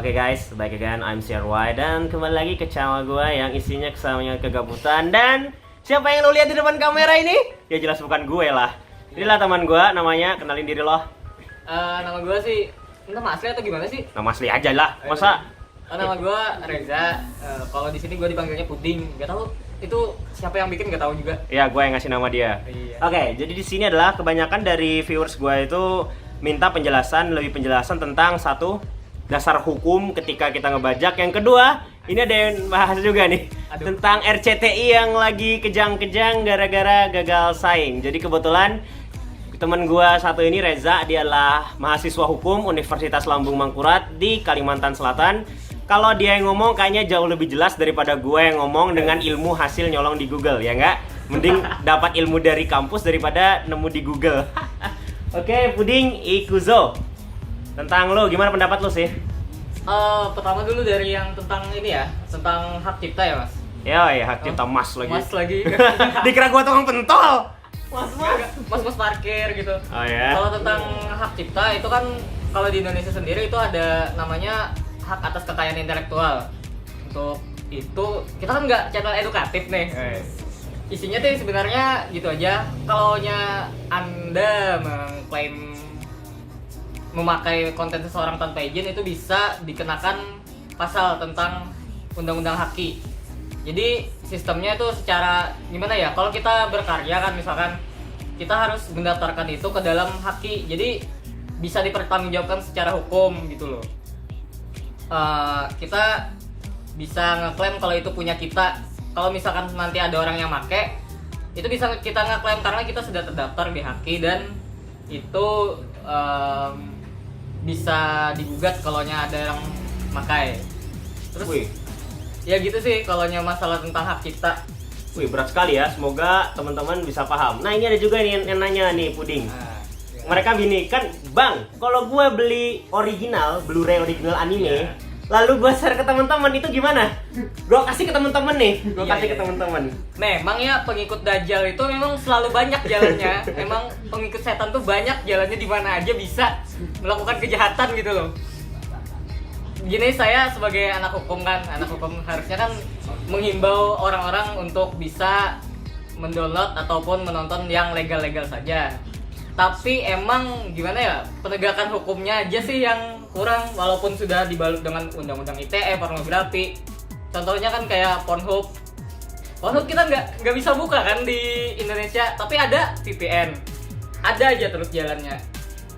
Oke guys, back again, I'm CRY dan kembali lagi ke channel gue yang isinya kesamanya kegabutan. Dan siapa yang lo lihat di depan kamera ini? Ya jelas bukan gue lah. Inilah teman gue, namanya, kenalin diri lo. Nama gue sih, nama asli atau gimana sih? Nama asli aja lah, masa? Nama gue Reza. Kalau di sini gue dipanggilnya Puding. Gak tahu itu siapa yang bikin, gak tahu juga. Ya, gue yang ngasih nama dia. Iya. Oke, jadi di sini adalah kebanyakan dari viewers gue itu minta lebih penjelasan tentang satu, dasar hukum ketika kita ngebajak. Yang kedua, ini ada yang bahas juga nih. Aduh. Tentang RCTI yang lagi kejang-kejang gara-gara gagal saing. Jadi kebetulan teman gua satu ini, Reza, dia adalah mahasiswa hukum Universitas Lambung Mangkurat di Kalimantan Selatan. Kalau dia yang ngomong kayaknya jauh lebih jelas daripada gue yang ngomong dengan ilmu hasil nyolong di Google, ya nggak? Mending dapat ilmu dari kampus daripada nemu di Google. Oke, Puding Ikuzo. Tentang lo, gimana pendapat lo sih? Pertama dulu dari yang tentang ini ya, tentang hak cipta ya mas. Ya, hak cipta mas lagi. Mas lagi. Dikira gua tukang pentol. Mas parkir gitu. Oh ya. Kalau tentang hak cipta itu kan kalau di Indonesia sendiri itu ada namanya hak atas kekayaan intelektual. Untuk itu kita kan nggak channel edukatif nih. Isinya tuh sebenarnya gitu aja. Kalaunya Anda mengklaim memakai konten seseorang tanpa izin itu bisa dikenakan pasal tentang undang-undang haki. Jadi sistemnya itu secara gimana ya? Kalau kita berkarya kan misalkan kita harus mendaftarkan itu ke dalam haki. Jadi bisa dipertanggungjawabkan secara hukum gitu loh. Kita bisa ngeklaim kalau itu punya kita. Kalau misalkan nanti ada orang yang make, itu bisa kita ngeklaim karena kita sudah terdaftar di haki dan itu bisa digugat kalaunya ada yang makai. Terus Wih. Ya gitu sih kalaunya masalah tentang hak cipta. Wih, berat sekali ya. Semoga teman-teman bisa paham. Nah, ini ada juga nih yang nanya nih, Puding. Mereka gini kan, Bang, kalau gue beli original, Blu-ray original anime, lalu gue share ke teman-teman, itu gimana? Gue kasih ke teman-teman nih, ke teman-teman. Memang ya pengikut Dajjal itu memang selalu banyak jalannya. Memang pengikut setan tuh banyak jalannya, di mana aja bisa melakukan kejahatan gitu loh. Gini, saya sebagai anak hukum harusnya kan menghimbau orang-orang untuk bisa mendownload ataupun menonton yang legal-legal saja. Tapi emang gimana ya, penegakan hukumnya aja sih yang kurang, walaupun sudah dibalut dengan undang-undang ITE, pornografi. Contohnya kan kayak Pornhub kita nggak bisa buka kan di Indonesia, tapi ada VPN, ada aja terus jalannya.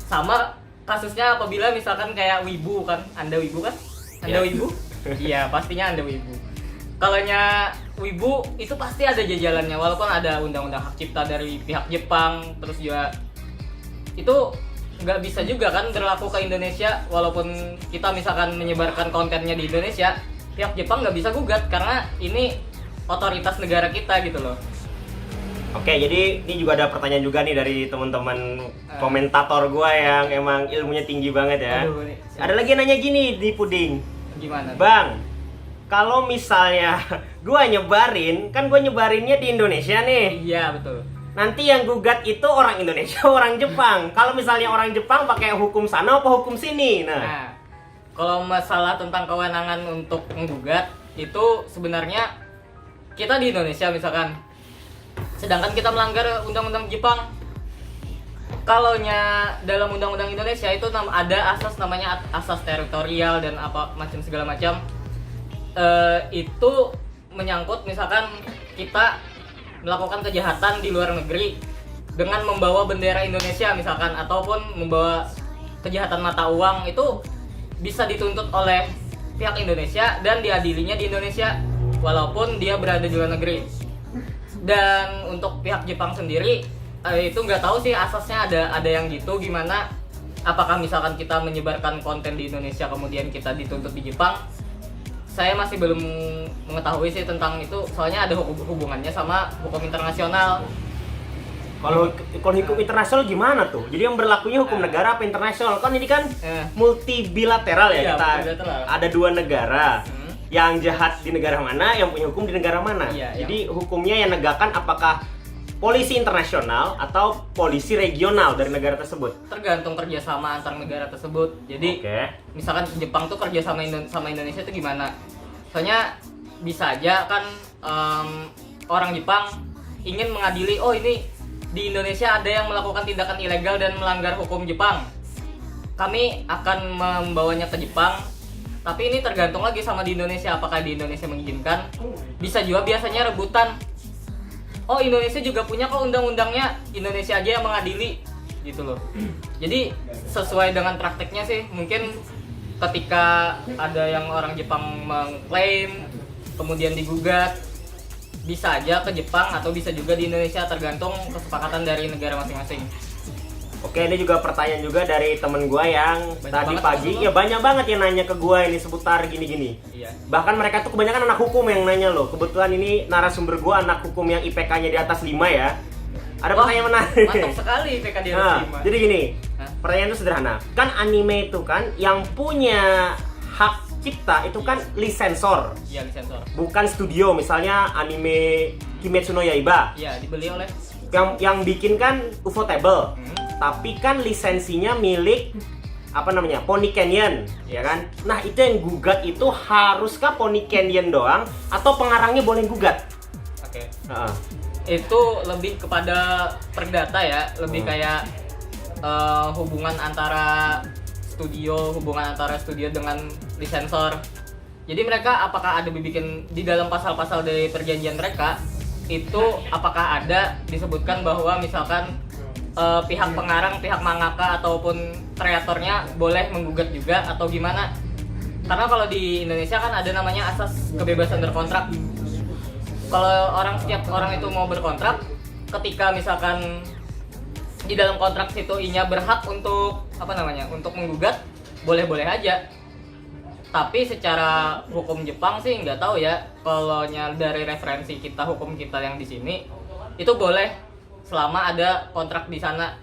Sama kasusnya apabila misalkan kayak Wibu kan, Anda Wibu kan? Anda Wibu? Iya, pastinya Anda Wibu. Kalaunya Wibu itu pasti ada jalannya, walaupun ada undang-undang hak cipta dari pihak Jepang, terus juga itu nggak bisa juga kan berlaku ke Indonesia. Walaupun kita misalkan menyebarkan kontennya di Indonesia, pihak Jepang nggak bisa gugat karena ini otoritas negara kita gitu loh. Oke, jadi ini juga ada pertanyaan juga nih dari teman-teman komentator gua yang emang ilmunya tinggi banget ya. Aduh, Ada lagi yang nanya gini di Puding. Gimana? Bang, kalau misalnya gua nyebarin, kan gua nyebarinnya di Indonesia nih. Iya, betul. Nanti yang gugat itu orang Indonesia, orang Jepang. Kalau misalnya orang Jepang pakai hukum sana apa hukum sini? Nah, kalau masalah tentang kewenangan untuk menggugat itu sebenarnya kita di Indonesia misalkan, sedangkan kita melanggar undang-undang Jepang. Kalaunya dalam undang-undang Indonesia itu ada asas namanya asas teritorial dan apa macam segala macam. Itu menyangkut misalkan kita melakukan kejahatan di luar negeri dengan membawa bendera Indonesia misalkan, ataupun membawa kejahatan mata uang, itu bisa dituntut oleh pihak Indonesia dan diadilinya di Indonesia walaupun dia berada di luar negeri. Dan untuk pihak Jepang sendiri itu nggak tahu sih asasnya ada yang gitu gimana. Apakah misalkan kita menyebarkan konten di Indonesia kemudian kita dituntut di Jepang? Saya masih belum mengetahui sih tentang itu, soalnya ada hubungannya sama hukum internasional. Kalau hukum internasional gimana tuh? Jadi yang berlakunya hukum negara apa internasional? Kan ini kan multi bilateral ya, Iya, kita bilateral. ada dua negara. Yang jahat di negara mana, yang punya hukum di negara mana. Iya, jadi hukumnya yang negakkan apakah polisi internasional atau polisi regional dari negara tersebut? Tergantung kerjasama antar negara tersebut. Jadi misalkan Jepang tuh kerjasama sama Indonesia itu gimana? Soalnya bisa aja kan orang Jepang ingin mengadili, oh ini di Indonesia ada yang melakukan tindakan ilegal dan melanggar hukum Jepang. Kami akan membawanya ke Jepang. Tapi ini tergantung lagi sama di Indonesia, apakah di Indonesia mengizinkan. Bisa juga biasanya rebutan. Oh Indonesia juga punya kok undang-undangnya, Indonesia aja yang mengadili gitu loh. Jadi sesuai dengan prakteknya sih, mungkin ketika ada yang orang Jepang mengklaim kemudian digugat, bisa aja ke Jepang atau bisa juga di Indonesia, tergantung kesepakatan dari negara masing-masing. Oke, ini juga pertanyaan juga dari temen gue yang Banyak tadi banget pagi, temen ya banyak banget yang nanya ke gue ini seputar gini-gini. Iya. Bahkan mereka tuh kebanyakan anak hukum yang nanya loh. Kebetulan ini narasumber gue anak hukum yang IPK-nya di atas 5 ya. Ada pertanyaan menarik. Mantap sekali PK di atas 5. Jadi gini, Hah? pertanyaan itu sederhana. Kan anime itu kan yang punya hak cipta itu kan lisensor, Iya, lisensor. bukan studio. Misalnya anime Kimetsu no Yaiba, Iya, dibeli oleh yang bikin kan Ufotable. Hmm. Tapi kan lisensinya milik apa namanya, Pony Canyon, ya kan? Nah itu yang gugat itu haruskah Pony Canyon doang atau pengarangnya boleh gugat? Oke. Heeh. Itu lebih kepada perdata ya, lebih kayak hubungan antara studio dengan lisensor. Jadi mereka apakah ada bikin di dalam pasal-pasal dari perjanjian mereka itu, apakah ada disebutkan bahwa misalkan pihak pengarang, pihak mangaka ataupun kreatornya boleh menggugat juga atau gimana? Karena kalau di Indonesia kan ada namanya asas kebebasan berkontrak. Kalau setiap orang itu mau berkontrak, ketika misalkan di dalam kontrak situ inya berhak untuk untuk menggugat, boleh-boleh aja. Tapi secara hukum Jepang sih nggak tahu ya. Kalau dari referensi kita, hukum kita yang di sini itu boleh selama ada kontrak di sana.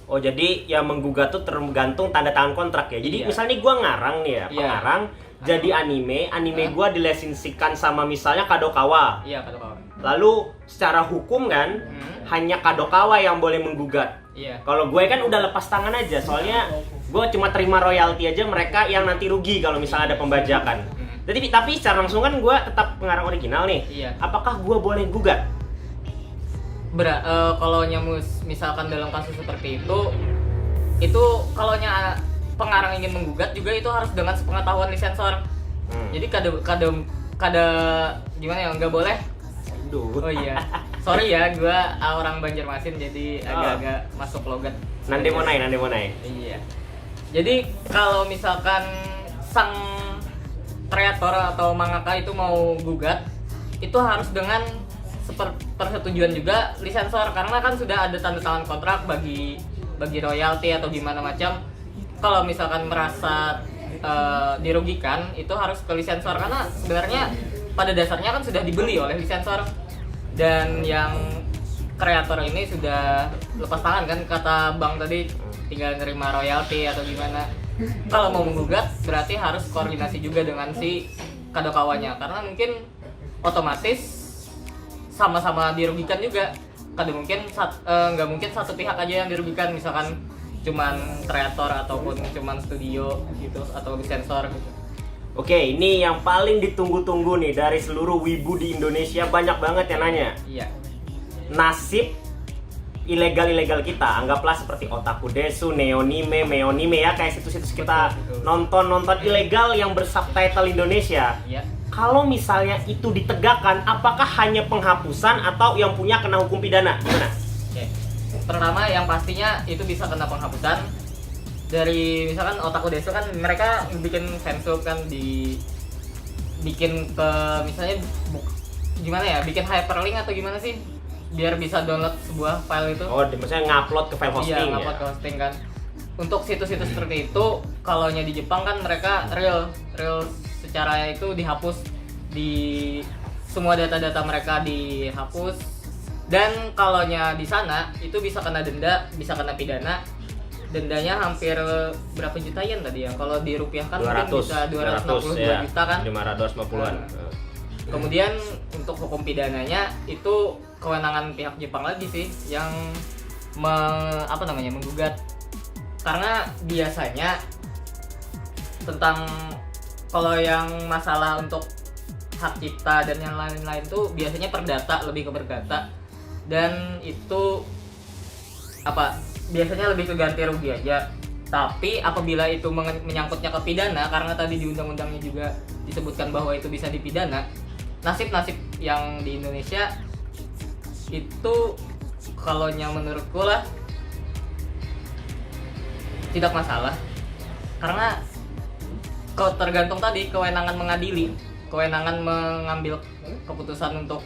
Oh jadi yang menggugat tuh tergantung tanda tangan kontrak ya. Jadi Iya. misalnya gua ngarang nih ya, Iya. pengarang jadi anime gua dilesensikan sama misalnya Kadokawa. Iya, kata kawan. Lalu secara hukum kan hanya Kadokawa yang boleh menggugat. Iya. Kalau gue kan udah lepas tangan aja, soalnya gue cuma terima royalti aja, mereka yang nanti rugi kalau misalnya ada pembajakan. Jadi tapi secara langsung kan gue tetap pengarang original nih. Iya. Apakah gue boleh gugat? Kalau misalkan dalam kasus seperti itu kalau pengarang ingin menggugat juga itu harus dengan sepengetahuan lisensor. Jadi kada gimana ya, nggak boleh. Aduh. Oh iya, sorry ya, gua orang Banjarmasin jadi agak-agak masuk logat. Nande monai. Iya. Jadi kalau misalkan sang kreator atau mangaka itu mau gugat, itu harus dengan persetujuan juga lisensor, karena kan sudah ada tanda tangan kontrak bagi royalti atau gimana macam. Kalau misalkan merasa dirugikan, itu harus ke lisensor, karena sebenarnya pada dasarnya kan sudah dibeli oleh lisensor dan yang kreator ini sudah lepas tangan kan, kata Bang tadi tinggal nerima royalti atau gimana. Kalau mau menggugat berarti harus koordinasi juga dengan si Kadokawanya, karena mungkin otomatis sama-sama dirugikan juga. Nggak mungkin satu pihak aja yang dirugikan, misalkan cuman kreator ataupun cuman studio gitu atau lisensor gitu. Oke, ini yang paling ditunggu-tunggu nih dari seluruh wibu di Indonesia, banyak banget yang nanya. Iya. Nasib ilegal kita, anggaplah seperti Otaku Desu, Neonime, Meonime ya, kayak situs-situs kita Betul. nonton ilegal yang bersubtitle Indonesia. Iya. Kalau misalnya itu ditegakkan, apakah hanya penghapusan atau yang punya kena hukum pidana? Gimana? Oke. Pertama yang pastinya itu bisa kena penghapusan. Dari misalkan Otaku Desu kan mereka bikin fansub kan, bikin ke misalnya gimana ya, bikin hyperlink atau gimana sih biar bisa download sebuah file itu. Oh, maksudnya ngupload ke file hosting Iya, ya? ngupload ke hosting kan. Untuk situs-situs seperti itu, kalau di Jepang kan mereka real secara itu dihapus, di semua data-data mereka dihapus. Dan kalau di sana itu bisa kena denda, bisa kena pidana. Dendanya hampir berapa juta yen tadi ya? Kalau dirupiahkan mungkin bisa 262 ya, juta kan? 550-an. Kemudian untuk hukum pidananya itu kewenangan pihak Jepang lagi sih yang menggugat. Karena biasanya tentang kalau yang masalah untuk hak cipta dan yang lain-lain tuh biasanya perdata, lebih ke perdata, dan itu biasanya lebih ke ganti rugi aja. Tapi apabila itu menyangkutnya ke pidana, karena tadi di undang-undangnya juga disebutkan bahwa itu bisa dipidana, nasib-nasib yang di Indonesia itu kalau menurutku lah tidak masalah, karena tergantung tadi kewenangan mengadili, kewenangan mengambil keputusan untuk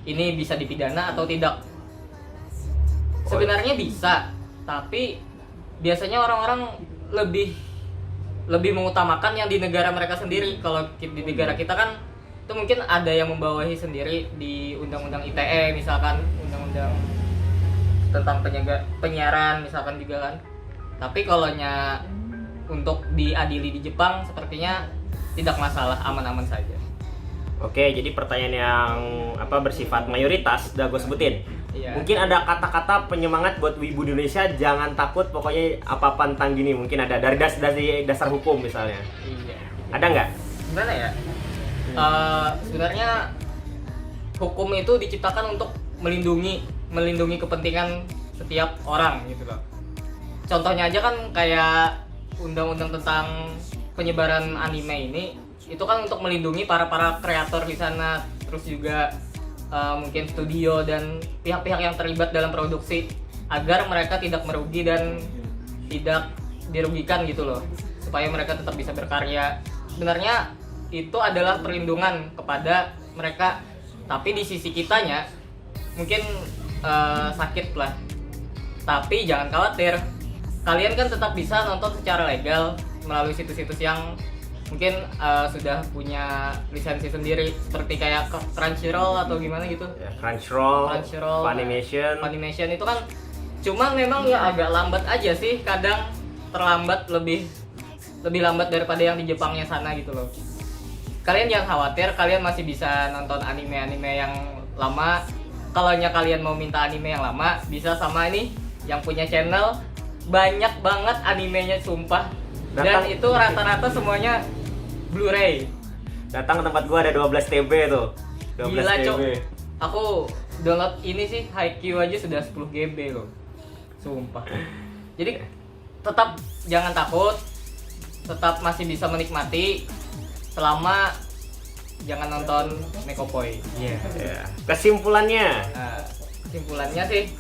ini bisa dipidana atau tidak. Sebenarnya bisa, tapi biasanya orang-orang lebih mengutamakan yang di negara mereka sendiri. Kalau di negara kita kan itu mungkin ada yang membawahi sendiri di undang-undang ITE misalkan, undang-undang tentang penyiaran misalkan juga kan. Tapi kalau untuk diadili di Jepang sepertinya tidak masalah, aman-aman saja. Oke, jadi pertanyaan yang bersifat mayoritas udah gue sebutin. Iya. Mungkin ada kata-kata penyemangat buat wibu Indonesia, jangan takut, pokoknya apa-apa tentang gini. Mungkin ada dari dasar hukum misalnya. Iya. Ada nggak? Gimana ya? Sebenarnya hukum itu diciptakan untuk melindungi kepentingan setiap orang gitu loh. Contohnya aja kan kayak undang-undang tentang penyebaran anime ini, itu kan untuk melindungi para kreator di sana, terus juga mungkin studio dan pihak-pihak yang terlibat dalam produksi, agar mereka tidak merugi dan tidak dirugikan gitu loh, supaya mereka tetap bisa berkarya. Sebenarnya itu adalah perlindungan kepada mereka, tapi di sisi kitanya mungkin sakit lah. Tapi jangan khawatir, kalian kan tetap bisa nonton secara legal melalui situs-situs yang mungkin sudah punya lisensi sendiri, seperti kayak Crunchyroll atau gimana gitu. Ya, Crunchyroll, Funimation itu kan cuma memang ya agak lambat aja sih, kadang terlambat, lebih lambat daripada yang di Jepangnya sana gitu loh. Kalian jangan khawatir, kalian masih bisa nonton anime-anime yang lama. Kalau kalian mau minta anime yang lama, bisa sama ini yang punya channel, banyak banget animenya sumpah. Dan itu rata-rata semuanya Blu-ray. Datang ke tempat gua ada 12 TB tuh. 12 Gila, TB. Cok. Aku download ini sih Haikyuu aja sudah 10 GB loh. Sumpah. Jadi tetap jangan takut. Tetap masih bisa menikmati selama jangan nonton Nekopoi. Iya. Yeah. Kesimpulannya. Nah, kesimpulannya sih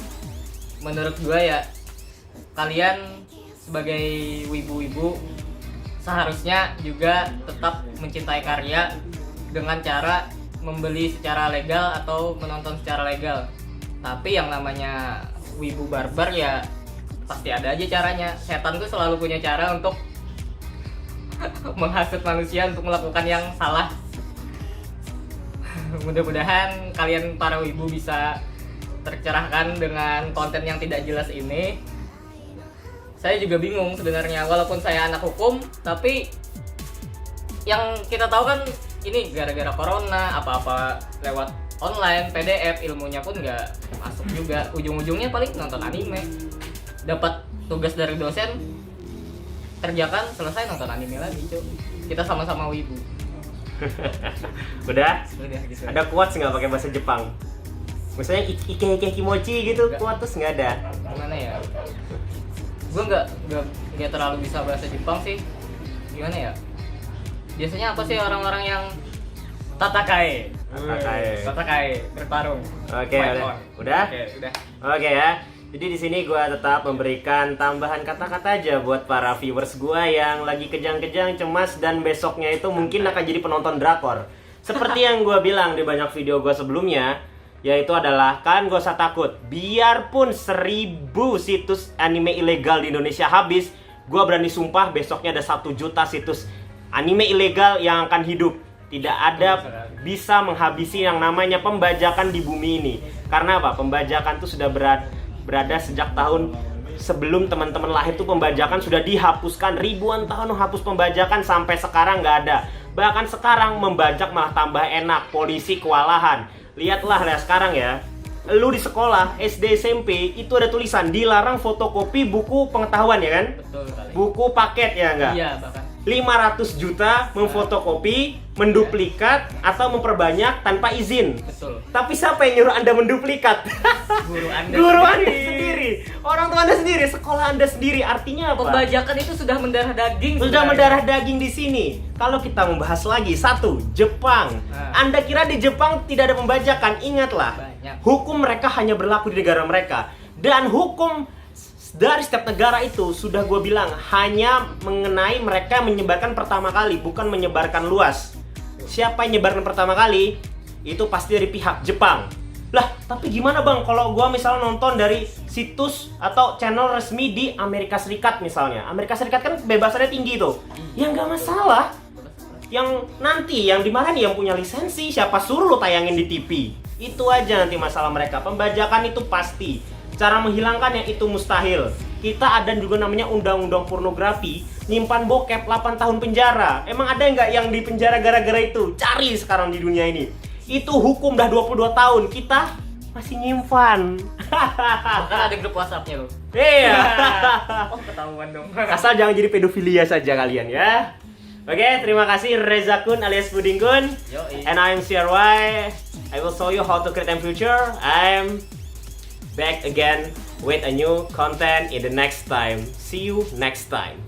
menurut gua ya, kalian sebagai wibu-wibu seharusnya juga tetap mencintai karya dengan cara membeli secara legal atau menonton secara legal. Tapi yang namanya wibu barbar ya pasti ada aja caranya. Setan tuh selalu punya cara untuk menghasut manusia untuk melakukan yang salah. Mudah-mudahan kalian para wibu bisa tercerahkan dengan konten yang tidak jelas ini. Saya juga bingung sebenarnya, walaupun saya anak hukum, tapi yang kita tahu kan ini gara-gara corona, apa-apa lewat online, PDF, ilmunya pun nggak masuk juga. Ujung-ujungnya paling nonton anime, dapat tugas dari dosen, kerjakan, selesai nonton anime lagi, cuy. Kita sama-sama wibu. Udah gitu. Ada quotes nggak pakai bahasa Jepang? Misalnya ike kimochi gitu, quotes nggak ada. Gimana ya? Gue nggak terlalu bisa bahasa Jepang sih. Gimana ya? Biasanya apa sih orang-orang yang tatakae bertarung. Oke, udah. Oke ya. Jadi di sini gue tetap memberikan tambahan kata-kata aja buat para viewers gue yang lagi kejang-kejang, cemas, dan besoknya itu mungkin akan jadi penonton drakor. Seperti yang gue bilang di banyak video gue sebelumnya, yaitu adalah kalian gak usah takut. Biarpun 1000 situs anime ilegal di Indonesia habis, gue berani sumpah besoknya ada 1 juta situs anime ilegal yang akan hidup. Tidak ada bisa menghabisi yang namanya pembajakan di bumi ini. Karena apa? Pembajakan itu sudah berada sejak tahun sebelum teman-teman lahir tuh. Pembajakan sudah dihapuskan, ribuan tahun hapus pembajakan, sampai sekarang nggak ada. Bahkan sekarang membajak malah tambah enak, polisi kewalahan. Lihatlah ya sekarang ya. Lu di sekolah SD SMP itu ada tulisan dilarang fotokopi buku pengetahuan ya kan? Betul kali. Buku paket ya enggak? Iya, bahkan 500 juta memfotokopi, menduplikat atau memperbanyak tanpa izin. betul. Tapi siapa yang nyuruh Anda menduplikat? Guru Anda Guru Anda sendiri. sendiri, orang tua Anda sendiri, sekolah Anda sendiri. Artinya apa? Pembajakan itu sudah mendarah daging. Sudah sebenarnya. mendarah daging di sini. Kalau kita membahas lagi, satu, Jepang. Anda kira di Jepang tidak ada pembajakan? Ingatlah, Banyak. hukum mereka hanya berlaku di negara mereka. Dan hukum dari setiap negara itu sudah gue bilang hanya mengenai mereka yang menyebarkan pertama kali, bukan menyebarkan luas. Siapa yang menyebarkan pertama kali? Itu pasti dari pihak Jepang. Lah, tapi gimana bang kalau gue misalnya nonton dari situs atau channel resmi di Amerika Serikat misalnya? Amerika Serikat kan kebebasannya tinggi tuh. Ya nggak masalah. Yang nanti yang dimarahin yang punya lisensi, siapa suruh lo tayangin di TV? Itu aja nanti masalah mereka. Pembajakan itu pasti. Cara menghilangkannya itu mustahil. Kita ada juga namanya undang-undang pornografi, nyimpan bokep 8 tahun penjara. Emang ada nggak yang di penjara gara-gara itu? Cari sekarang di dunia ini. Itu hukum dah 22 tahun. Kita masih nyimpan. Bahkan ada grup WhatsApp-nya loh. Iya. Oh, ketahuan dong. Asal jangan jadi pedofilia saja kalian ya. Oke, terima kasih Reza Kun alias Puding Kun. Yoi. And I'm CRY. I will show you how to create a future. I'm back again with a new content in the next time. See you next time.